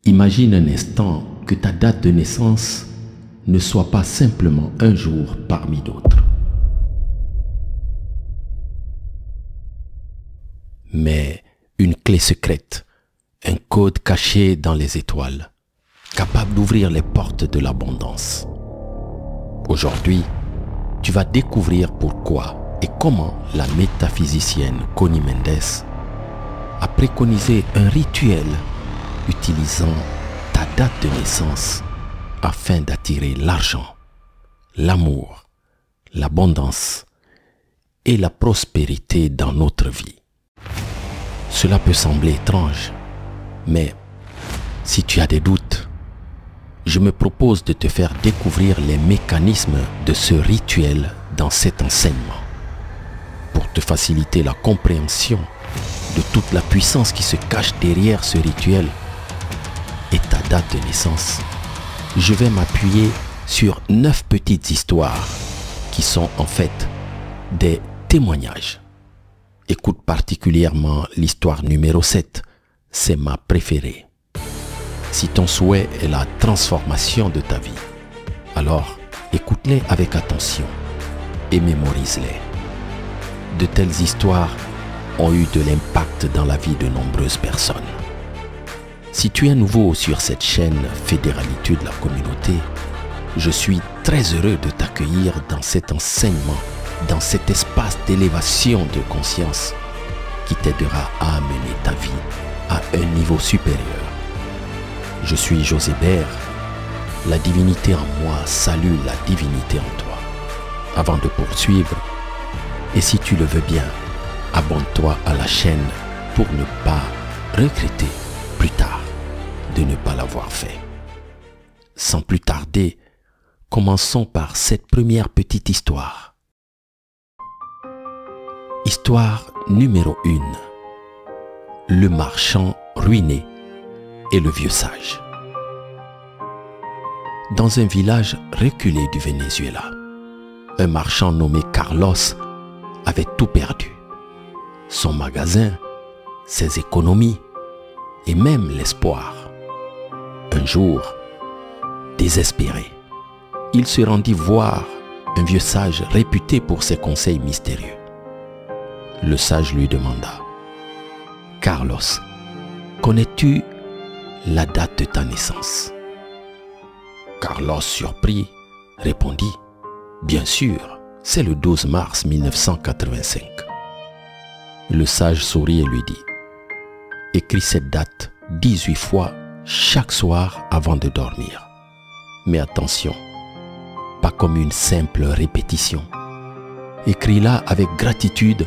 Imagine un instant que ta date de naissance ne soit pas simplement un jour parmi d'autres, mais une clé secrète, un code caché dans les étoiles, capable d'ouvrir les portes de l'abondance. Aujourd'hui, tu vas découvrir pourquoi et comment la métaphysicienne Connie Mendes a préconisé un rituel utilisant ta date de naissance afin d'attirer l'argent, l'amour, l'abondance et la prospérité dans notre vie. Cela peut sembler étrange, mais si tu as des doutes, je me propose de te faire découvrir les mécanismes de ce rituel dans cet enseignement pour te faciliter la compréhension de toute la puissance qui se cache derrière ce rituel et ta date de naissance. Je vais m'appuyer sur 9 petites histoires qui sont en fait des témoignages. Écoute particulièrement l'histoire numéro 7, c'est ma préférée. Si ton souhait est la transformation de ta vie, alors écoute-les avec attention et mémorise-les. De telles histoires ont eu de l'impact dans la vie de nombreuses personnes. Si tu es nouveau sur cette chaîne Fédéralité de la communauté, je suis très heureux de t'accueillir dans cet enseignement, dans cet espace d'élévation de conscience qui t'aidera à amener ta vie à un niveau supérieur. Je suis José Bert, la divinité en moi salue la divinité en toi. Avant de poursuivre, et si tu le veux bien, abonne-toi à la chaîne pour ne pas regretter plus tard de ne pas l'avoir fait. Sans plus tarder, commençons par cette première petite histoire. Histoire numéro 1. Le marchand ruiné et le vieux sage. Dans un village reculé du Venezuela, un marchand nommé Carlos avait tout perdu. Son magasin, ses économies et même l'espoir. Un jour, désespéré, il se rendit voir un vieux sage réputé pour ses conseils mystérieux. Le sage lui demanda: « Carlos, connais-tu la date de ta naissance ?» Carlos, surpris, répondit: « Bien sûr, c'est le 12 mars 1985. » Le sage sourit et lui dit: « Écris cette date 18 fois chaque soir avant de dormir. Mais attention, pas comme une simple répétition. Écris-la avec gratitude,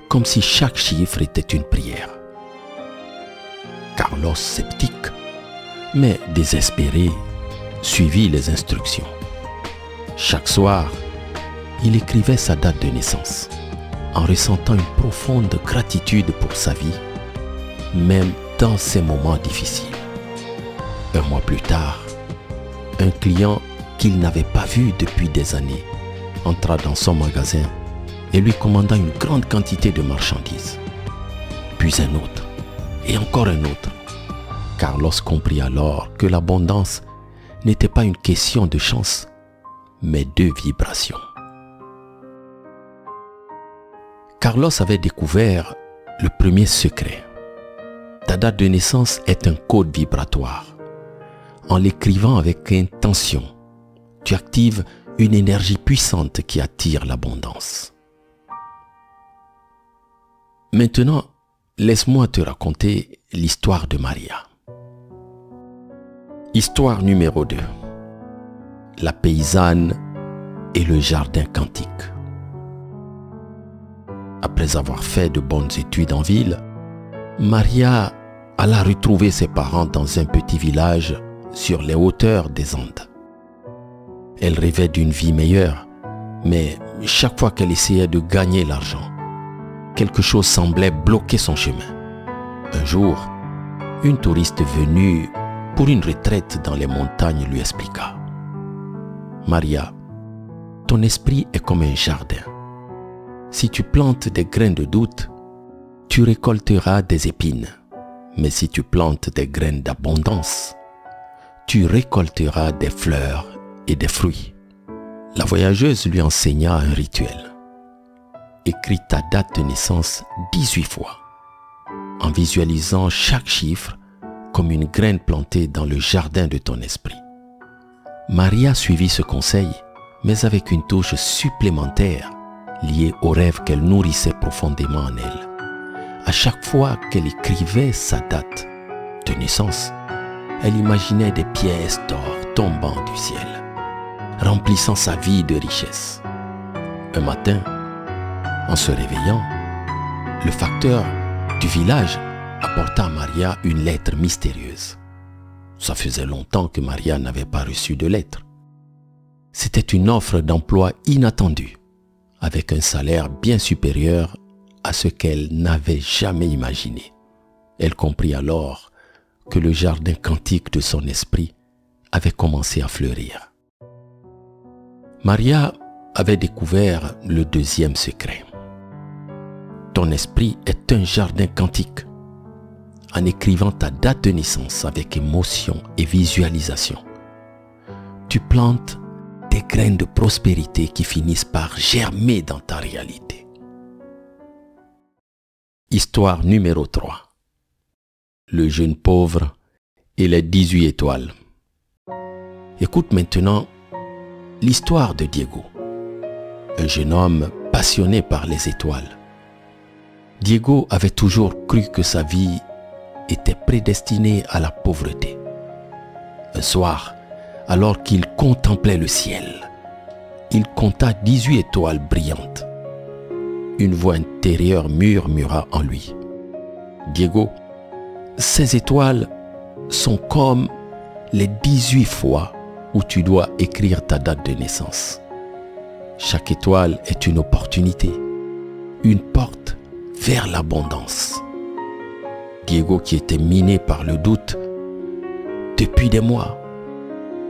comme si chaque chiffre était une prière. » Carlos, sceptique, mais désespéré, suivit les instructions. Chaque soir, il écrivait sa date de naissance, en ressentant une profonde gratitude pour sa vie, même dans ces moments difficiles. Un mois plus tard, un client qu'il n'avait pas vu depuis des années entra dans son magasin et lui commanda une grande quantité de marchandises. Puis un autre, et encore un autre. Carlos comprit alors que l'abondance n'était pas une question de chance, mais de vibration. Carlos avait découvert le premier secret. Ta date de naissance est un code vibratoire. En l'écrivant avec intention, tu actives une énergie puissante qui attire l'abondance. Maintenant, laisse-moi te raconter l'histoire de Maria. Histoire numéro 2. La paysanne et le jardin quantique. Après avoir fait de bonnes études en ville, Maria alla retrouver ses parents dans un petit village sur les hauteurs des Andes. Elle rêvait d'une vie meilleure, mais chaque fois qu'elle essayait de gagner l'argent, quelque chose semblait bloquer son chemin. Un jour, une touriste venue pour une retraite dans les montagnes lui expliqua: « Maria, ton esprit est comme un jardin. Si tu plantes des grains de doute, tu récolteras des épines. Mais si tu plantes des graines d'abondance, tu récolteras des fleurs et des fruits. La voyageuse lui enseigna un rituel. Écris ta date de naissance 18 fois, en visualisant chaque chiffre comme une graine plantée dans le jardin de ton esprit. Maria suivit ce conseil, mais avec une touche supplémentaire liée au rêve qu'elle nourrissait profondément en elle. À chaque fois qu'elle écrivait sa date de naissance, elle imaginait des pièces d'or tombant du ciel, remplissant sa vie de richesse. Un matin, en se réveillant, le facteur du village apporta à Maria une lettre mystérieuse. Ça faisait longtemps que Maria n'avait pas reçu de lettre. C'était une offre d'emploi inattendue, avec un salaire bien supérieur à ce qu'elle n'avait jamais imaginé. Elle comprit alors que le jardin quantique de son esprit avait commencé à fleurir. Maria avait découvert le deuxième secret. Ton esprit est un jardin quantique. En écrivant ta date de naissance avec émotion et visualisation, tu plantes des graines de prospérité qui finissent par germer dans ta réalité. Histoire numéro 3. Le jeune pauvre et les 18 étoiles. Écoute maintenant l'histoire de Diego, un jeune homme passionné par les étoiles. Diego avait toujours cru que sa vie était prédestinée à la pauvreté. Un soir, alors qu'il contemplait le ciel, il compta 18 étoiles brillantes. Une voix intérieure murmura en lui. Diego, ces étoiles sont comme les 18 fois où tu dois écrire ta date de naissance. Chaque étoile est une opportunité, une porte vers l'abondance. Diego, qui était miné par le doute depuis des mois,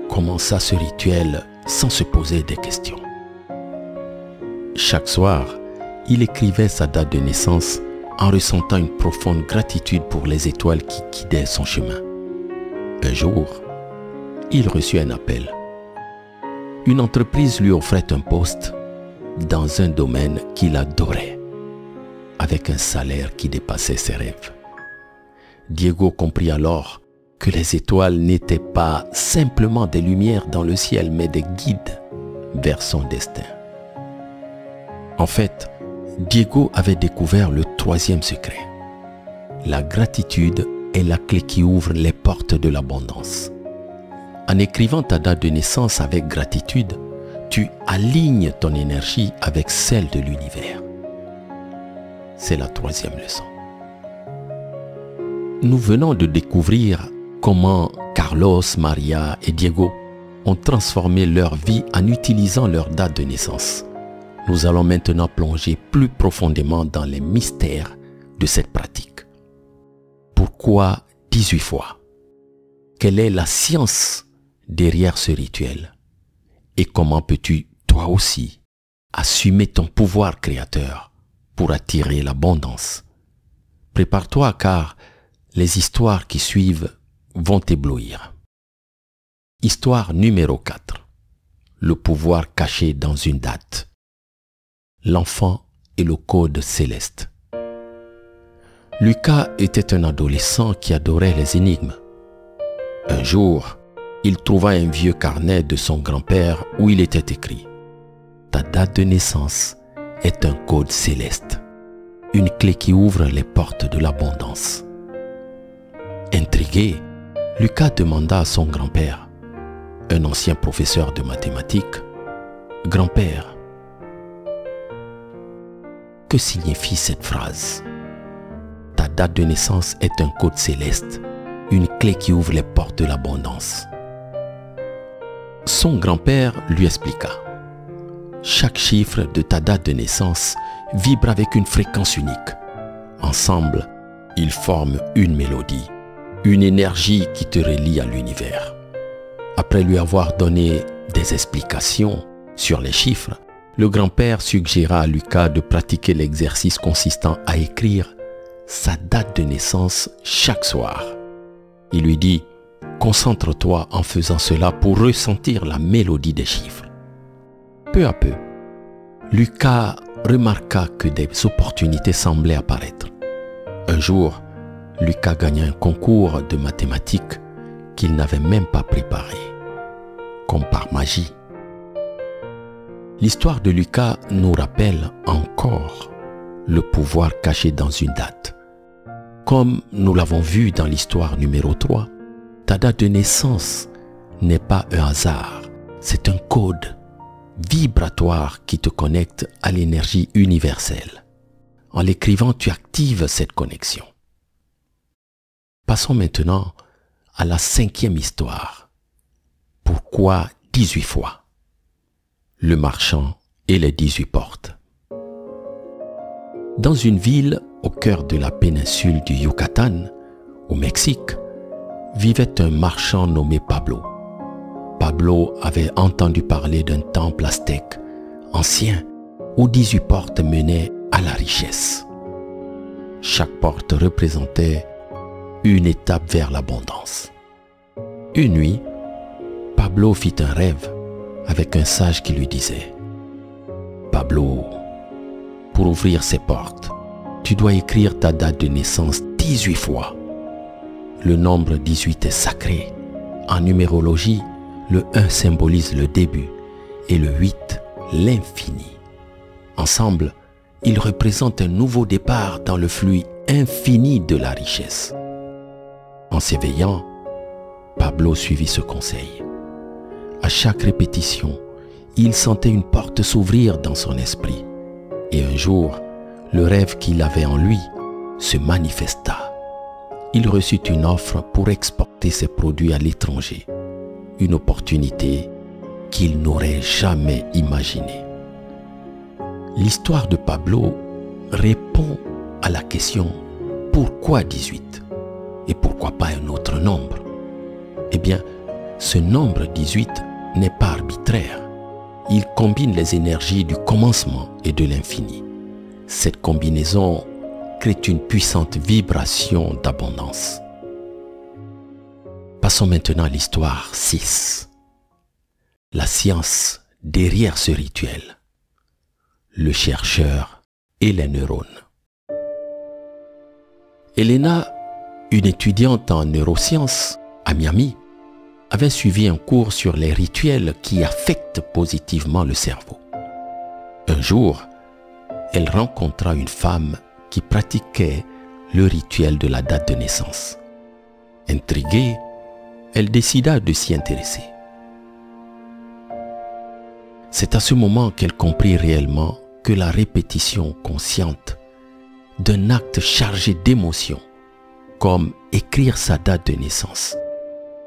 commença ce rituel sans se poser des questions. Chaque soir, il écrivait sa date de naissance en ressentant une profonde gratitude pour les étoiles qui guidaient son chemin. Un jour, il reçut un appel. Une entreprise lui offrait un poste dans un domaine qu'il adorait, avec un salaire qui dépassait ses rêves. Diego comprit alors que les étoiles n'étaient pas simplement des lumières dans le ciel, mais des guides vers son destin. En fait, Diego avait découvert le troisième secret. La gratitude est la clé qui ouvre les portes de l'abondance. En écrivant ta date de naissance avec gratitude, tu alignes ton énergie avec celle de l'univers. C'est la troisième leçon. Nous venons de découvrir comment Carlos, Maria et Diego ont transformé leur vie en utilisant leur date de naissance. Nous allons maintenant plonger plus profondément dans les mystères de cette pratique. Pourquoi 18 fois? Quelle est la science derrière ce rituel? Et comment peux-tu, toi aussi, assumer ton pouvoir créateur pour attirer l'abondance? Prépare-toi car les histoires qui suivent vont t'éblouir. Histoire numéro 4. Le pouvoir caché dans une date. L'enfant et le code céleste. Lucas était un adolescent qui adorait les énigmes. Un jour, il trouva un vieux carnet de son grand-père où il était écrit « Ta date de naissance est un code céleste, une clé qui ouvre les portes de l'abondance. » Intrigué, Lucas demanda à son grand-père, un ancien professeur de mathématiques, « Grand-père, que signifie cette phrase? Ta date de naissance est un code céleste, une clé qui ouvre les portes de l'abondance. » Son grand-père lui expliqua. Chaque chiffre de ta date de naissance vibre avec une fréquence unique. Ensemble, ils forment une mélodie, une énergie qui te relie à l'univers. Après lui avoir donné des explications sur les chiffres, le grand-père suggéra à Lucas de pratiquer l'exercice consistant à écrire sa date de naissance chaque soir. Il lui dit « Concentre-toi en faisant cela pour ressentir la mélodie des chiffres. » Peu à peu, Lucas remarqua que des opportunités semblaient apparaître. Un jour, Lucas gagna un concours de mathématiques qu'il n'avait même pas préparé, comme par magie. L'histoire de Lucas nous rappelle encore le pouvoir caché dans une date. Comme nous l'avons vu dans l'histoire numéro 3, ta date de naissance n'est pas un hasard, c'est un code vibratoire qui te connecte à l'énergie universelle. En l'écrivant, tu actives cette connexion. Passons maintenant à la 5e histoire. Pourquoi 18 fois? Le marchand et les 18 portes. Dans une ville au cœur de la péninsule du Yucatan, au Mexique, vivait un marchand nommé Pablo. Pablo avait entendu parler d'un temple aztèque ancien où 18 portes menaient à la richesse. Chaque porte représentait une étape vers l'abondance. Une nuit, Pablo fit un rêve avec un sage qui lui disait « Pablo, pour ouvrir ces portes, tu dois écrire ta date de naissance 18 fois. Le nombre 18 est sacré. En numérologie, le 1 symbolise le début et le 8, l'infini. Ensemble, ils représentent un nouveau départ dans le flux infini de la richesse. » En s'éveillant, Pablo suivit ce conseil. À chaque répétition, il sentait une porte s'ouvrir dans son esprit. Et un jour, le rêve qu'il avait en lui se manifesta. Il reçut une offre pour exporter ses produits à l'étranger. Une opportunité qu'il n'aurait jamais imaginée. L'histoire de Pablo répond à la question « Pourquoi 18 ? Et pourquoi pas un autre nombre ?» Eh bien, ce nombre 18 n'est pas arbitraire. Il combine les énergies du commencement et de l'infini. Cette combinaison crée une puissante vibration d'abondance. Passons maintenant à l'histoire 6. La science derrière ce rituel. Le chercheur et les neurones. Elena, une étudiante en neurosciences à Miami, avait suivi un cours sur les rituels qui affectent positivement le cerveau. Un jour, elle rencontra une femme qui pratiquait le rituel de la date de naissance. Intriguée, elle décida de s'y intéresser. C'est à ce moment qu'elle comprit réellement que la répétition consciente d'un acte chargé d'émotion, comme écrire sa date de naissance,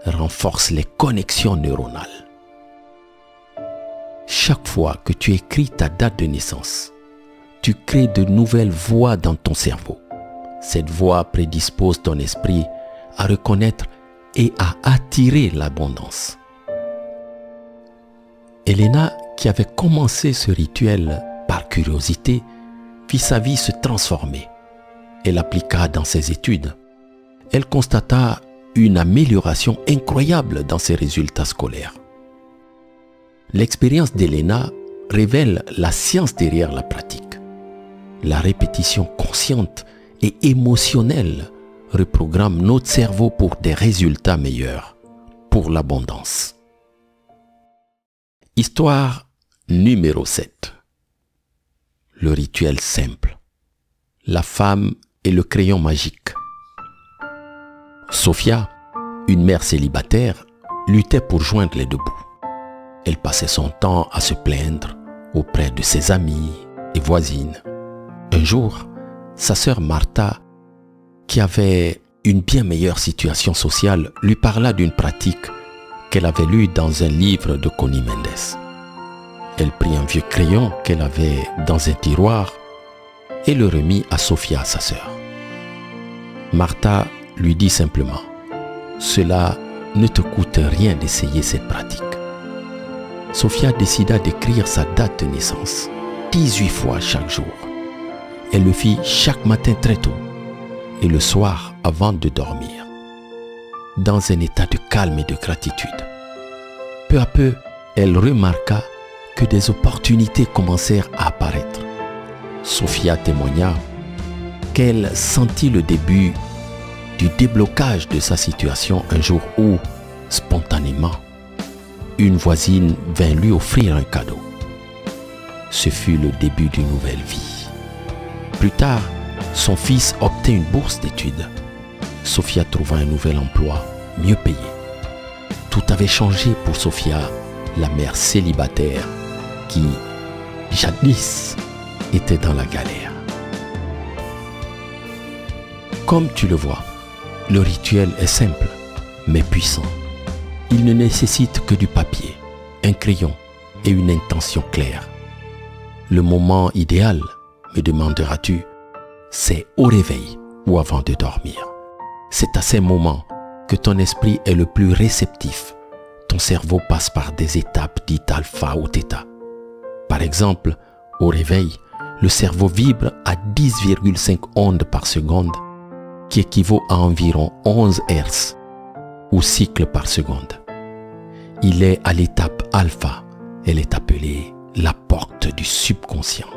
renforce les connexions neuronales. Chaque fois que tu écris ta date de naissance, tu crées de nouvelles voies dans ton cerveau. Cette voie prédispose ton esprit à reconnaître et à attirer l'abondance. Elena, qui avait commencé ce rituel par curiosité, vit sa vie se transformer. Elle l'appliqua dans ses études. Elle constata une amélioration incroyable dans ses résultats scolaires. L'expérience d'Elena révèle la science derrière la pratique. La répétition consciente et émotionnelle reprogramme notre cerveau pour des résultats meilleurs, pour l'abondance. Histoire numéro 7. Le rituel simple. La femme et le crayon magique. Sophia, une mère célibataire, luttait pour joindre les deux bouts. Elle passait son temps à se plaindre auprès de ses amis et voisines. Un jour, sa sœur Martha, qui avait une bien meilleure situation sociale, lui parla d'une pratique qu'elle avait lue dans un livre de Connie Mendes. Elle prit un vieux crayon qu'elle avait dans un tiroir et le remit à Sophia, sa sœur. Martha lui dit simplement « Cela ne te coûte rien d'essayer cette pratique. » Sophia décida d'écrire sa date de naissance 18 fois chaque jour. Elle le fit chaque matin très tôt. et le soir avant de dormir, dans un état de calme et de gratitude. Peu à peu, elle remarqua que des opportunités commencèrent à apparaître. Sophia témoigna qu'elle sentit le début du déblocage de sa situation un jour où, spontanément, une voisine vint lui offrir un cadeau. Ce fut le début d'une nouvelle vie. Plus tard, son fils obtint une bourse d'études. Sophia trouva un nouvel emploi, mieux payé. Tout avait changé pour Sophia, la mère célibataire qui, jadis, était dans la galère. Comme tu le vois, le rituel est simple, mais puissant. Il ne nécessite que du papier, un crayon et une intention claire. Le moment idéal, me demanderas-tu, c'est au réveil ou avant de dormir. C'est à ces moments que ton esprit est le plus réceptif. Ton cerveau passe par des étapes dites alpha ou θ. Par exemple, au réveil, le cerveau vibre à 10,5 ondes par seconde, qui équivaut à environ 11 Hz ou cycles par seconde. Il est à l'étape alpha. Elle est appelée la porte du subconscient.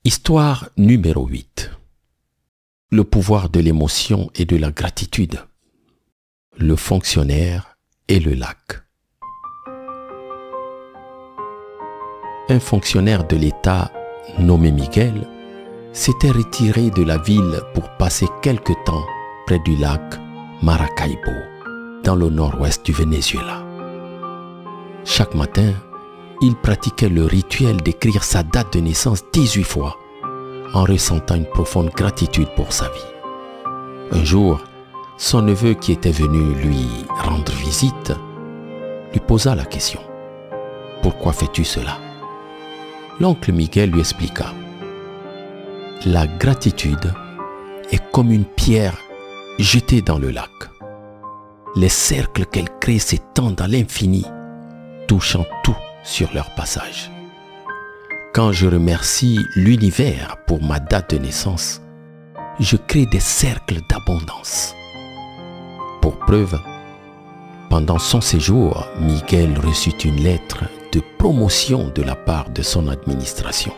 Histoire numéro 8. Le pouvoir de l'émotion et de la gratitude. Le fonctionnaire et le lac. Un fonctionnaire de l'État nommé Miguel s'était retiré de la ville pour passer quelque temps près du lac Maracaibo, dans le nord-ouest du Venezuela. Chaque matin, il pratiquait le rituel d'écrire sa date de naissance 18 fois, en ressentant une profonde gratitude pour sa vie. Un jour, son neveu qui était venu lui rendre visite, lui posa la question « Pourquoi fais-tu cela ?» L'oncle Miguel lui expliqua « La gratitude est comme une pierre jetée dans le lac. Les cercles qu'elle crée s'étendent à l'infini, touchant tout sur leur passage. Quand je remercie l'univers pour ma date de naissance, je crée des cercles d'abondance. » Pour preuve, pendant son séjour, Miguel reçut une lettre de promotion de la part de son administration.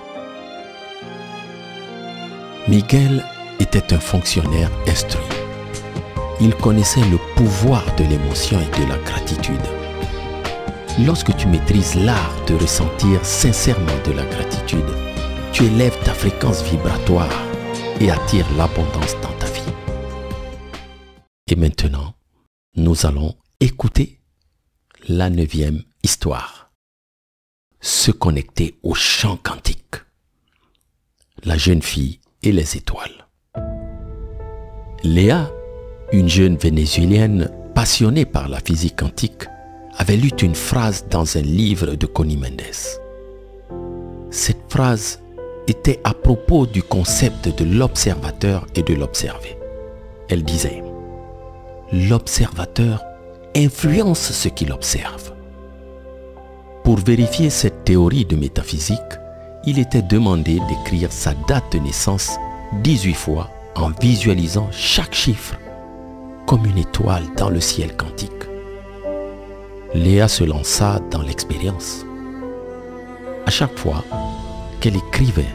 Miguel était un fonctionnaire instruit. Il connaissait le pouvoir de l'émotion et de la gratitude. Lorsque tu maîtrises l'art de ressentir sincèrement de la gratitude, tu élèves ta fréquence vibratoire et attires l'abondance dans ta vie. Et maintenant, nous allons écouter la 9e histoire. Se connecter au champ quantique. La jeune fille et les étoiles. Léa, une jeune vénézuélienne passionnée par la physique quantique, avait lu une phrase dans un livre de Connie Mendes. Cette phrase était à propos du concept de l'observateur et de l'observé. Elle disait « L'observateur influence ce qu'il observe ». Pour vérifier cette théorie de métaphysique, il était demandé d'écrire sa date de naissance 18 fois en visualisant chaque chiffre comme une étoile dans le ciel quantique. Léa se lança dans l'expérience. À chaque fois qu'elle écrivait,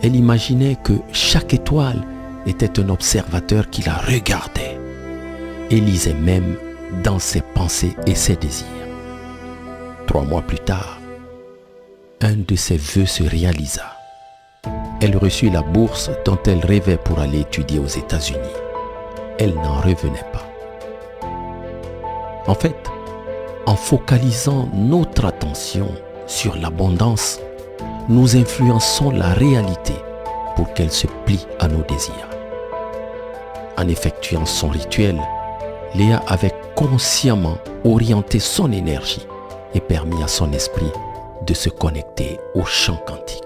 elle imaginait que chaque étoile était un observateur qui la regardait et lisait même dans ses pensées et ses désirs. 3 mois plus tard, un de ses vœux se réalisa. Elle reçut la bourse dont elle rêvait pour aller étudier aux États-Unis. Elle n'en revenait pas. En fait, en focalisant notre attention sur l'abondance, nous influençons la réalité pour qu'elle se plie à nos désirs. En effectuant son rituel, Léa avait consciemment orienté son énergie et permis à son esprit de se connecter au champ quantique.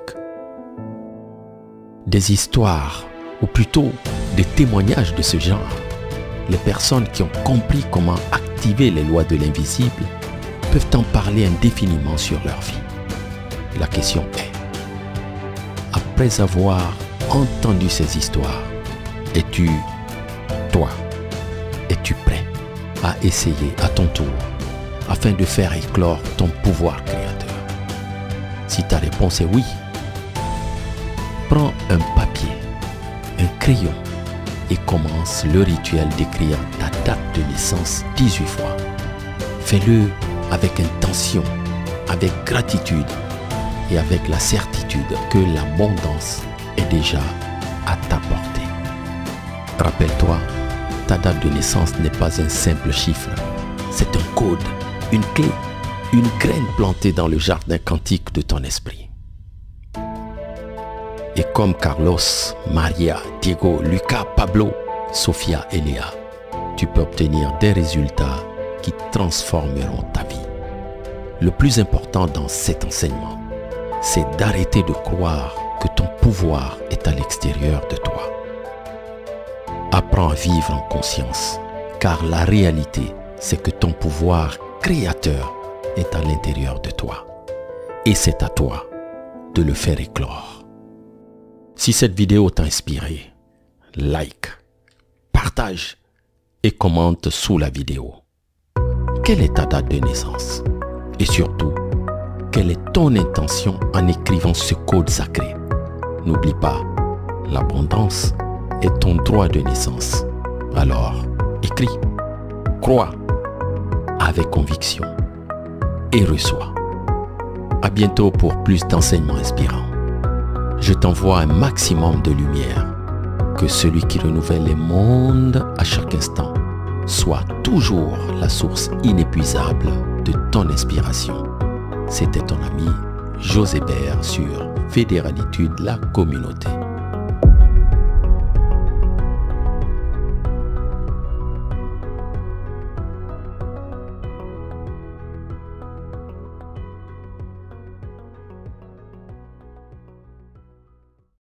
Des histoires, ou plutôt des témoignages de ce genre, les personnes qui ont compris comment activer les lois de l'invisible peuvent en parler indéfiniment sur leur vie. La question est, après avoir entendu ces histoires? Es-tu prêt à essayer à ton tour afin de faire éclore ton pouvoir créateur? Si ta réponse est oui, prends un papier, un crayon et commence le rituel d'écrire ta date de naissance 18 fois. Fais-le avec intention, avec gratitude et avec la certitude que l'abondance est déjà à ta portée. Rappelle-toi, ta date de naissance n'est pas un simple chiffre, c'est un code, une clé, une graine plantée dans le jardin quantique de ton esprit. Et comme Carlos, Maria, Diego, Lucas, Pablo, Sophia et Léa, tu peux obtenir des résultats qui transformeront ta vie. Le plus important dans cet enseignement, c'est d'arrêter de croire que ton pouvoir est à l'extérieur de toi. Apprends à vivre en conscience, car la réalité, c'est que ton pouvoir créateur est à l'intérieur de toi. Et c'est à toi de le faire éclore. Si cette vidéo t'a inspiré, like, partage et commente sous la vidéo. Quelle est ta date de naissance? Et surtout, quelle est ton intention en écrivant ce code sacré? N'oublie pas, l'abondance est ton droit de naissance. Alors, écris, crois avec conviction et reçois. À bientôt pour plus d'enseignements inspirants. Je t'envoie un maximum de lumière. Que celui qui renouvelle les mondes à chaque instant soit toujours la source inépuisable de ton inspiration. C'était ton ami José Bert sur Fédéralitude, la communauté.